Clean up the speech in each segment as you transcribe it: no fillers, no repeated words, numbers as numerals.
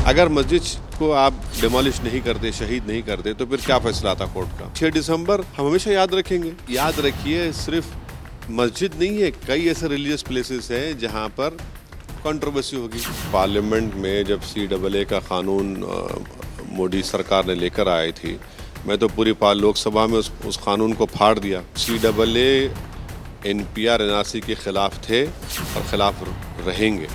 अगर मस्जिद को आप डिमोलिश नहीं करते, शहीद नहीं करते, तो फिर क्या फैसला आता कोर्ट का? 6 दिसंबर हम हमेशा याद रखेंगे। याद रखिए, सिर्फ मस्जिद नहीं है, कई ऐसे रिलीजियस प्लेसेस हैं जहां पर कंट्रोवर्सी होगी। पार्लियामेंट में जब CAA का कानून मोदी सरकार ने लेकर आई थी, मैं तो पूरी लोकसभा में उस कानून को फाड़ दिया। CAA NPR NRC के खिलाफ थे और खिलाफ रहेंगे।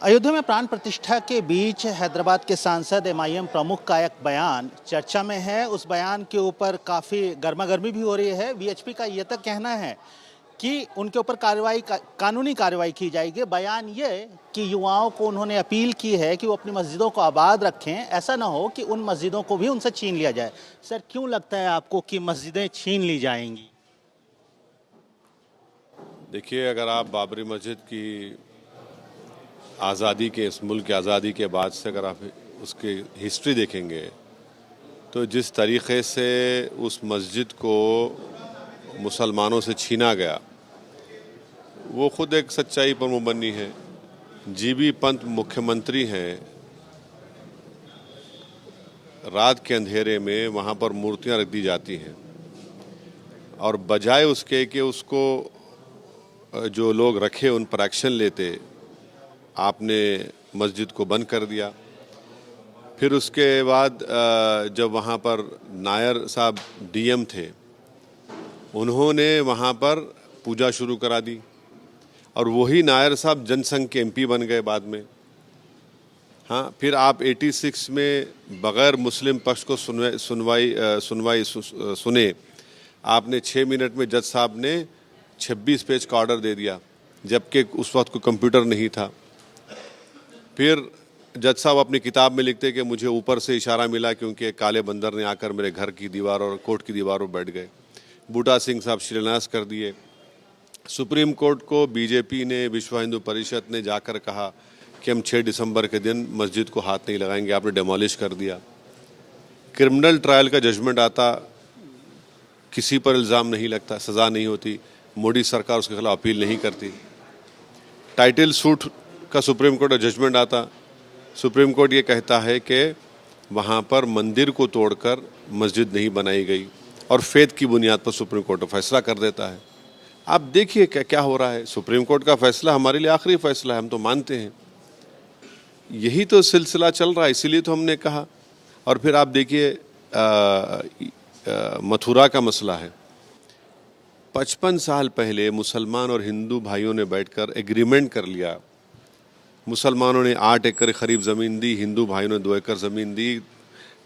अयोध्या में प्राण प्रतिष्ठा के बीच हैदराबाद के सांसद MIM प्रमुख का एक बयान चर्चा में है। उस बयान के ऊपर काफ़ी गर्मागर्मी भी हो रही है। VHP का ये तक कहना है कि उनके ऊपर कानूनी कार्रवाई की जाएगी। बयान ये कि युवाओं को उन्होंने अपील की है कि वो अपनी मस्जिदों को आबाद रखें, ऐसा ना हो कि उन मस्जिदों को भी उनसे छीन लिया जाए। सर, क्यों लगता है आपको कि मस्जिदें छीन ली जाएंगी? देखिए, अगर आप बाबरी मस्जिद की आज़ादी के, इस मुल्क की आज़ादी के बाद से अगर आप उसकी हिस्ट्री देखेंगे, तो जिस तरीक़े से उस मस्जिद को मुसलमानों से छीना गया, वो ख़ुद एक सच्चाई पर मुबन्नी है। GB पंत मुख्यमंत्री हैं, रात के अंधेरे में वहाँ पर मूर्तियाँ रख दी जाती हैं और बजाय उसके कि उसको जो लोग रखे उन पर एक्शन लेते, आपने मस्जिद को बंद कर दिया। फिर उसके बाद जब वहाँ पर नायर साहब DM थे, उन्होंने वहाँ पर पूजा शुरू करा दी और वही नायर साहब जनसंघ के MP बन गए बाद में। हाँ, फिर आप 86 में बग़ैर मुस्लिम पक्ष को सुने आपने 6 मिनट में जज साहब ने 26 पेज का ऑर्डर दे दिया, जबकि उस वक्त कोई कंप्यूटर नहीं था। फिर जज साहब अपनी किताब में लिखते कि मुझे ऊपर से इशारा मिला क्योंकि काले बंदर ने आकर मेरे घर की दीवार और कोर्ट की दीवारों पर बैठ गए। बूटा सिंह साहब शिलान्यास कर दिए। सुप्रीम कोर्ट को BJP ने, विश्व हिंदू परिषद ने जाकर कहा कि हम 6 दिसंबर के दिन मस्जिद को हाथ नहीं लगाएंगे, आपने डेमोलिश कर दिया। क्रिमिनल ट्रायल का जजमेंट आता, किसी पर इल्ज़ाम नहीं लगता, सज़ा नहीं होती, मोदी सरकार उसके खिलाफ अपील नहीं करती। टाइटल सूट का सुप्रीम कोर्ट का जजमेंट आता, सुप्रीम कोर्ट ये कहता है कि वहाँ पर मंदिर को तोड़कर मस्जिद नहीं बनाई गई और फेथ की बुनियाद पर सुप्रीम कोर्ट फैसला कर देता है। आप देखिए क्या हो रहा है। सुप्रीम कोर्ट का फैसला हमारे लिए आखिरी फैसला है, हम तो मानते हैं। यही तो सिलसिला चल रहा है, इसीलिए तो हमने कहा। और फिर आप देखिए मथुरा का मसला है। 55 साल पहले मुसलमान और हिंदू भाइयों ने बैठकर एग्रीमेंट कर लिया। मुसलमानों ने 8 एकड़ करीब ज़मीन दी, हिंदू भाइयों ने 2 एकड़ ज़मीन दी।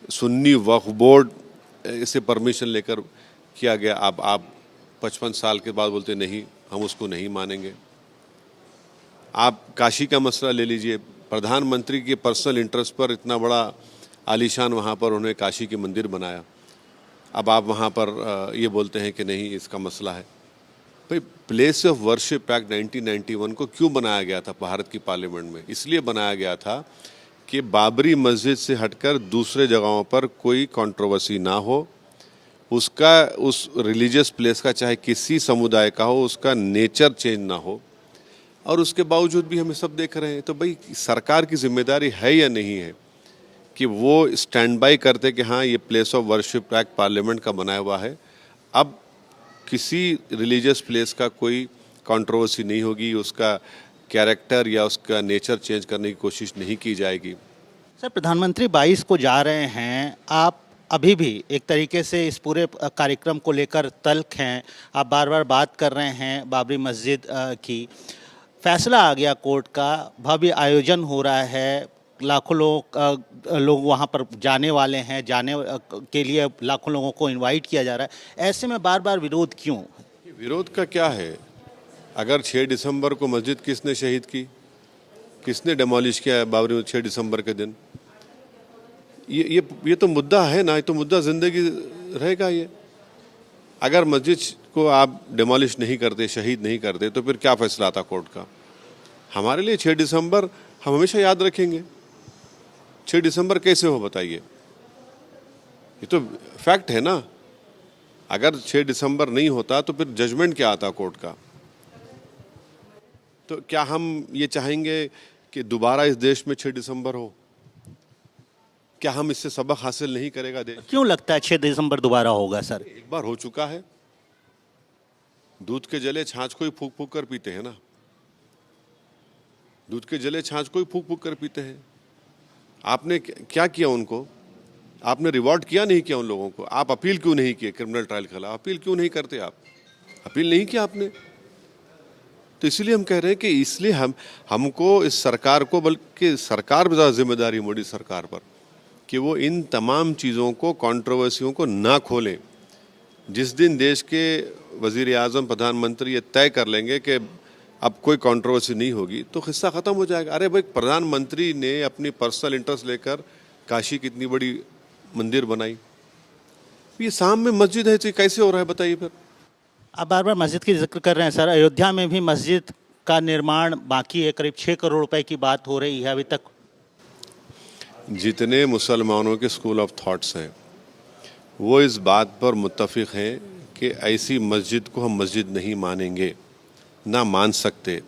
सुन्नी वक्फ बोर्ड इसे परमिशन लेकर किया गया। अब आप 55 साल के बाद बोलते नहीं, हम उसको नहीं मानेंगे। आप काशी का मसला ले लीजिए, प्रधानमंत्री के पर्सनल इंटरेस्ट पर इतना बड़ा आलीशान वहाँ पर उन्होंने काशी के मंदिर बनाया। अब आप वहाँ पर ये बोलते हैं कि नहीं, इसका मसला है। भाई, प्लेस ऑफ वर्शिप एक्ट 1991 को क्यों बनाया गया था भारत की पार्लियामेंट में? इसलिए बनाया गया था कि बाबरी मस्जिद से हटकर दूसरे जगहों पर कोई कंट्रोवर्सी ना हो, उसका, उस रिलीजियस प्लेस का, चाहे किसी समुदाय का हो, उसका नेचर चेंज ना हो। और उसके बावजूद भी हम सब देख रहे हैं। तो भाई, सरकार की जिम्मेदारी है या नहीं है कि वो स्टैंड बाई करते कि हाँ, ये place of worship act parliament का बनाया हुआ है, अब किसी रिलीजियस प्लेस का कोई कंट्रोवर्सी नहीं होगी, उसका कैरेक्टर या उसका नेचर चेंज करने की कोशिश नहीं की जाएगी। सर, प्रधानमंत्री 22 को जा रहे हैं, आप अभी भी एक तरीके से इस पूरे कार्यक्रम को लेकर तल्ख हैं। आप बार बार बात कर रहे हैं बाबरी मस्जिद की। फैसला आ गया कोर्ट का, भव्य आयोजन हो रहा है, लाखों लोग वहाँ पर जाने वाले हैं, जाने के लिए लाखों लोगों को इनवाइट किया जा रहा है। ऐसे में बार बार विरोध क्यों? विरोध का क्या है? अगर 6 दिसंबर को मस्जिद किसने शहीद की, किसने डेमोलिश किया बाबरी में 6 दिसंबर के दिन? ये तो मुद्दा है ना, ये तो मुद्दा ज़िंदगी रहेगा। ये अगर मस्जिद को आप डेमोलिश नहीं करते, शहीद नहीं करते, तो फिर क्या फैसला आता कोर्ट का? हमारे लिए 6 दिसंबर हम हमेशा याद रखेंगे। 6 दिसंबर कैसे हो बताइए? ये तो फैक्ट है ना। अगर 6 दिसंबर नहीं होता तो फिर जजमेंट क्या आता कोर्ट का? तो क्या हम ये चाहेंगे कि दोबारा इस देश में 6 दिसंबर हो? क्या हम इससे सबक हासिल नहीं करेगा देश? क्यों लगता है 6 दिसंबर दोबारा होगा सर? एक बार हो चुका है। दूध के जले छाछ को ही फूक फूक कर पीते हैं ना। दूध के जले छाछ को ही फूक फूक कर पीते हैं। आपने क्या किया उनको? आपने रिवॉर्ड किया नहीं किया उन लोगों को? आप अपील क्यों नहीं किए क्रिमिनल ट्रायल के खिलाफ? अपील क्यों नहीं करते आप? अपील नहीं किया आपने। तो इसलिए हम कह रहे हैं कि इसलिए हमको इस सरकार को, बल्कि सरकार पर ज़्यादा जिम्मेदारी मोदी सरकार पर, कि वो इन तमाम चीज़ों को, कंट्रोवर्सियों को ना खोलें। जिस दिन देश के वज़ीर आज़म, प्रधानमंत्री ये तय कर लेंगे कि अब कोई कंट्रोवर्सी नहीं होगी, तो किस्सा ख़त्म हो जाएगा। अरे भाई, प्रधानमंत्री ने अपनी पर्सनल इंटरेस्ट लेकर काशी की इतनी बड़ी मंदिर बनाई, ये शाम में मस्जिद है, तो कैसे हो रहा है बताइए फिर? आप बार बार मस्जिद की जिक्र कर रहे हैं सर। अयोध्या में भी मस्जिद का निर्माण बाकी है, करीब 6 करोड़ रुपए की बात हो रही है अभी तक। जितने मुसलमानों के स्कूल ऑफ थॉट्स हैं वो इस बात पर मुत्तफिक हैं कि ऐसी मस्जिद को हम मस्जिद नहीं मानेंगे, ना मान सकते।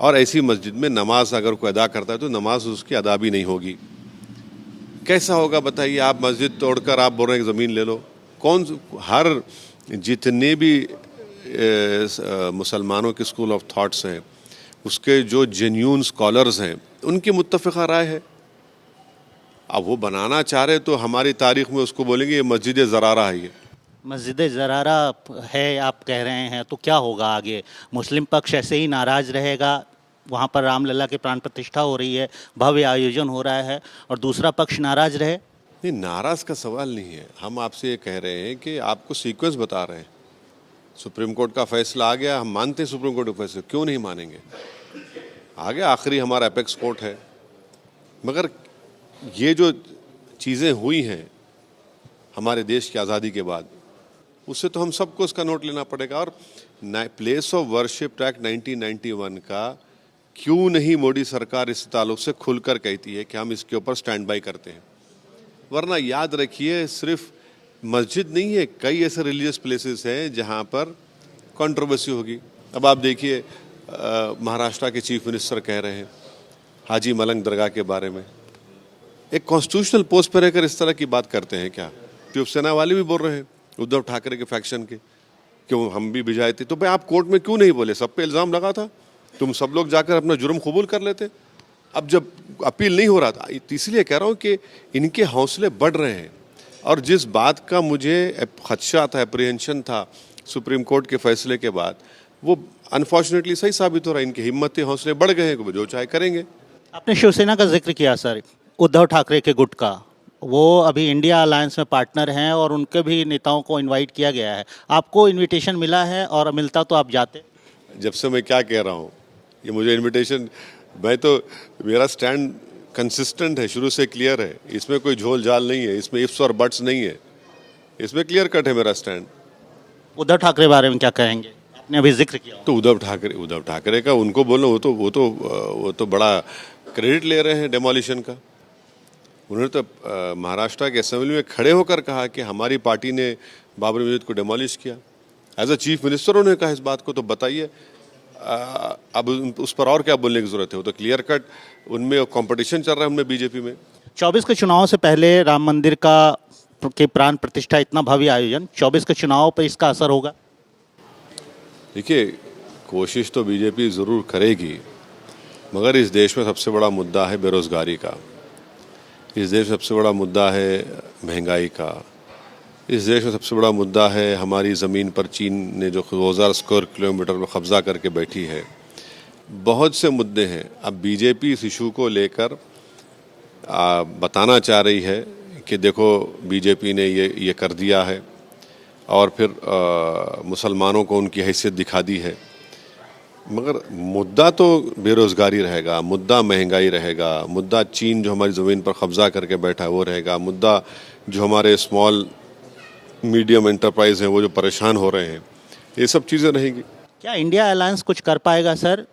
और ऐसी मस्जिद में नमाज अगर कोई अदा करता है तो नमाज उसकी अदा भी नहीं होगी। कैसा होगा बताइए? आप मस्जिद तोड़कर आप बोल रहे हैं कि ज़मीन ले लो। हर जितने भी मुसलमानों के स्कूल ऑफ थॉट्स हैं, उसके जो जेन्यून स्कॉलर्स हैं, उनकी मुत्तफ़िक़ा राय है। अब वो बनाना चाह रहे तो हमारी तारीख़ में उसको बोलेंगे ये मस्जिद ज़रारा है। ये मस्जिद ज़रारा है आप कह रहे हैं, तो क्या होगा आगे? मुस्लिम पक्ष ऐसे ही नाराज़ रहेगा? वहाँ पर रामलला की प्राण प्रतिष्ठा हो रही है, भव्य आयोजन हो रहा है, और दूसरा पक्ष नाराज़ रहे? नहीं, नाराज़ का सवाल नहीं है। हम आपसे ये कह रहे हैं कि आपको सीक्वेंस बता रहे हैं। सुप्रीम कोर्ट का फैसला आ गया, हम मानते हैं सुप्रीम कोर्ट का फैसला, क्यों नहीं मानेंगे? आ गया, आखिरी हमारा एपेक्स कोर्ट है। मगर ये जो चीज़ें हुई हैं हमारे देश की आज़ादी के बाद, उससे तो हम सबको इसका नोट लेना पड़ेगा। और प्लेस ऑफ वर्शिप एक्ट 1991 का क्यों नहीं मोदी सरकार इस ताल्लुक से खुलकर कहती है कि हम इसके ऊपर स्टैंड बाई करते हैं? वरना याद रखिए, सिर्फ मस्जिद नहीं है, कई ऐसे रिलीजियस प्लेसेस हैं जहाँ पर कंट्रोवर्सी होगी। अब आप देखिए, महाराष्ट्र के चीफ मिनिस्टर कह रहे हैं हाजी मलंग दरगाह के बारे में। एक कॉन्स्टिट्यूशनल पोस्ट पर रहकर इस तरह की बात करते हैं क्या? शिवसेना वाले भी बोल रहे हैं, उद्धव ठाकरे के फैक्शन के, क्यों हम भी भिजाए थे। तो भाई आप कोर्ट में क्यों नहीं बोले? सब पे इल्ज़ाम लगा था, तुम सब लोग जाकर अपना जुर्म कबूल कर लेते। अब जब अपील नहीं हो रहा था, इसलिए कह रहा हूँ कि इनके हौसले बढ़ रहे हैं। और जिस बात का मुझे खदशा था, अप्रीहेंशन था सुप्रीम कोर्ट के फैसले के बाद, वो अनफॉर्चुनेटली सही साबित हो रहा है। इनकी हिम्मत, हौसले बढ़ गए हैं, जो चाहे करेंगे। आपने शिवसेना का जिक्र किया सर, उद्धव ठाकरे के गुट का, वो अभी इंडिया अलायंस में पार्टनर हैं और उनके भी नेताओं को इनवाइट किया गया है। आपको इनविटेशन मिला है? और मिलता तो आप जाते? जब से मैं क्या कह रहा हूँ, ये मुझे इनविटेशन, मेरा स्टैंड कंसिस्टेंट है, शुरू से क्लियर है। इसमें कोई झोल झाल नहीं है, इसमें इफ्स और बट्स नहीं है, इसमें क्लियर कट है मेरा स्टैंड। उद्धव ठाकरे बारे में क्या कहेंगे? आपने अभी जिक्र किया। तो उद्धव ठाकरे का उनको बोलना, वो तो बड़ा क्रेडिट ले रहे हैं डेमोलिशन का। उन्होंने तो महाराष्ट्र के असेंबली में खड़े होकर कहा कि हमारी पार्टी ने बाबरी मस्जिद को डेमोलिश किया। एज अ चीफ मिनिस्टर उन्होंने कहा इस बात को। तो बताइए अब उस पर और क्या बोलने की जरूरत है? वो तो क्लियर कट, उनमें कंपटीशन चल रहा है, उनमें बीजेपी में। 24 के चुनाव से पहले राम मंदिर के प्राण प्रतिष्ठा, इतना भव्य आयोजन, 24 के चुनाव पर इसका असर होगा? देखिए, कोशिश तो बीजेपी ज़रूर करेगी, मगर इस देश में सबसे बड़ा मुद्दा है बेरोज़गारी का। इस देश में सबसे बड़ा मुद्दा है महंगाई का। इस देश में सबसे बड़ा मुद्दा है हमारी ज़मीन पर चीन ने जो 2000 स्क्वायर किलोमीटर में कब्ज़ा करके बैठी है। बहुत से मुद्दे हैं। अब बीजेपी इस इशू को लेकर बताना चाह रही है कि देखो बीजेपी ने ये कर दिया है, और फिर मुसलमानों को उनकी हैसियत दिखा दी है। मगर मुद्दा तो बेरोज़गारी रहेगा, मुद्दा महंगाई रहेगा, मुद्दा चीन जो हमारी ज़मीन पर कब्ज़ा करके बैठा है वो रहेगा, मुद्दा जो हमारे स्मॉल मीडियम एंटरप्राइज हैं वो जो परेशान हो रहे हैं, ये सब चीज़ें रहेंगी। क्या इंडिया अलायंस कुछ कर पाएगा सर?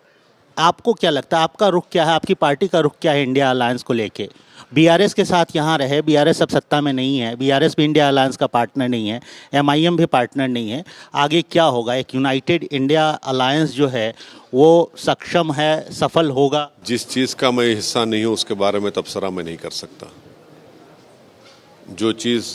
आपको क्या लगता है, आपका रुख क्या है, आपकी पार्टी का रुख क्या है इंडिया अलायंस को लेके? बीआरएस के साथ यहाँ रहे, बीआरएस अब सत्ता में नहीं है, बीआरएस भी इंडिया अलायंस का पार्टनर नहीं है, एमआईएम भी पार्टनर नहीं है। आगे क्या होगा? एक यूनाइटेड इंडिया अलायंस जो है वो सक्षम है, सफल होगा? जिस चीज़ का मैं हिस्सा नहीं हूँ उसके बारे में तबसरा मैं नहीं कर सकता। जो चीज़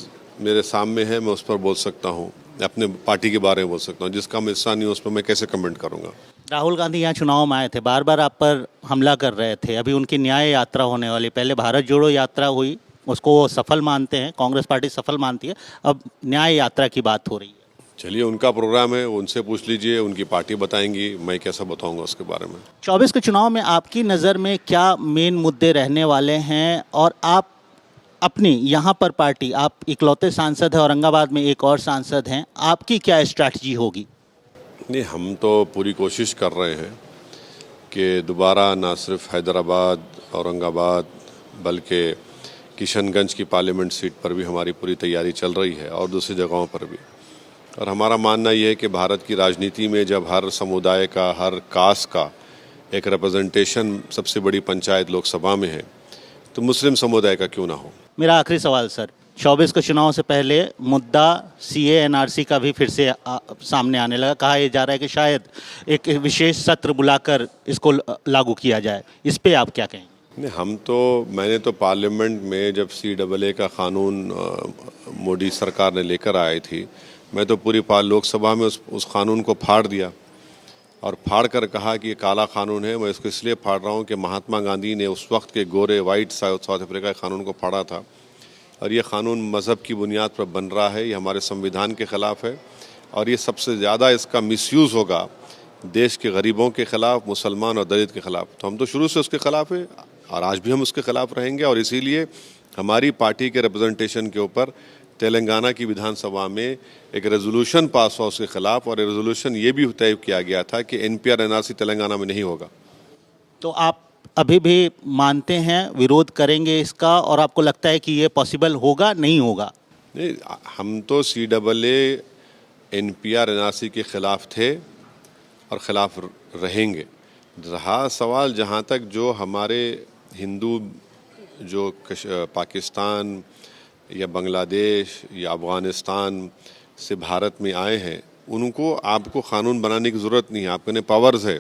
मेरे सामने है मैं उस पर बोल सकता हूँ, अपने पार्टी के बारे में बोल सकता हूँ। जिसका मैं हिस्सा नहीं हूँ उस पर मैं कैसे कमेंट करूँगा। राहुल गांधी यहाँ चुनाव में आए थे, बार बार आप पर हमला कर रहे थे। अभी उनकी न्याय यात्रा होने वाली, पहले भारत जोड़ो यात्रा हुई, उसको वो सफल मानते हैं, कांग्रेस पार्टी सफल मानती है, अब न्याय यात्रा की बात हो रही है। चलिए, उनका प्रोग्राम है, उनसे पूछ लीजिए, उनकी पार्टी बताएंगी, मैं कैसा बताऊंगा उसके बारे में। 24 के चुनाव में आपकी नज़र में क्या मेन मुद्दे रहने वाले हैं, और आप अपनी यहाँ पर पार्टी, आप इकलौते सांसद हैं, औरंगाबाद में एक और सांसद हैं, आपकी क्या स्ट्रैटेजी होगी? नहीं, हम तो पूरी कोशिश कर रहे हैं कि दोबारा ना सिर्फ हैदराबाद, औरंगाबाद, बल्कि किशनगंज की पार्लियामेंट सीट पर भी हमारी पूरी तैयारी चल रही है और दूसरी जगहों पर भी। और हमारा मानना ये है कि भारत की राजनीति में जब हर समुदाय का, हर कास्ट का एक रिप्रेजेंटेशन सबसे बड़ी पंचायत लोकसभा में है, तो मुस्लिम समुदाय का क्यों ना हो। मेरा आखिरी सवाल सर, 24 के चुनाव से पहले मुद्दा सीए एनआरसी का भी फिर से सामने आने लगा। कहा यह जा रहा है कि शायद एक विशेष सत्र बुलाकर इसको लागू किया जाए, इस पे आप क्या कहेंगे? नहीं, मैंने तो पार्लियामेंट में जब CAA का कानून मोदी सरकार ने लेकर आई थी, मैं तो पूरी लोकसभा में उस कानून को फाड़ दिया और फाड़ कर कहा कि ये काला कानून है। मैं इसको इसलिए फाड़ रहा हूँ कि महात्मा गांधी ने उस वक्त के गोरे वाइट साउथ अफ्रीका के कानून को फाड़ा था और ये कानून मज़हब की बुनियाद पर बन रहा है। ये हमारे संविधान के ख़िलाफ़ है और ये सबसे ज़्यादा इसका मिसयूज़ होगा देश के गरीबों के ख़िलाफ़, मुसलमान और दलित के ख़िलाफ़। तो हम तो शुरू से उसके ख़िलाफ़ है और आज भी हम उसके ख़िलाफ़ रहेंगे और इसीलिए हमारी पार्टी के रिप्रेजेंटेशन के ऊपर तेलंगाना की विधानसभा में एक रेजोल्यूशन पास हुआ उसके खिलाफ और रेजोल्यूशन ये भी तय किया गया था कि NPR NRC तेलंगाना में नहीं होगा। तो आप अभी भी मानते हैं, विरोध करेंगे इसका, और आपको लगता है कि ये पॉसिबल होगा, नहीं होगा? नहीं, हम तो CAA NPR NRC के खिलाफ थे और ख़िलाफ़ रहेंगे। रहा सवाल जहाँ तक जो हमारे हिंदू जो पाकिस्तान या बांग्लादेश या अफ़गानिस्तान से भारत में आए हैं, उनको आपको क़ानून बनाने की ज़रूरत नहीं है। आपके पावर्स है,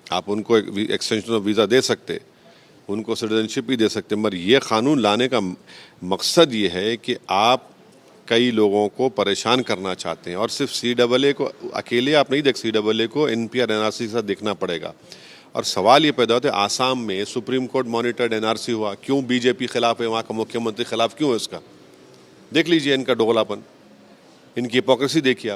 आप उनको एक्सटेंशन ऑफ वीज़ा दे सकते, उनको सिटीजनशिप भी दे सकते, मगर ये क़ानून लाने का मकसद ये है कि आप कई लोगों को परेशान करना चाहते हैं और सिर्फ CAA को अकेले आप नहीं देख, CAA को NPR NRC के साथ देखना पड़ेगा। और सवाल ये पैदा होता है, आसाम में सुप्रीम कोर्ट मॉनिटर्ड NRC हुआ, क्यों BJP खिलाफ है, वहाँ का मुख्यमंत्री खिलाफ क्यों है उसका? देख लीजिए इनका डोगलापन, इनकी हिपोक्रेसी देखिए आप।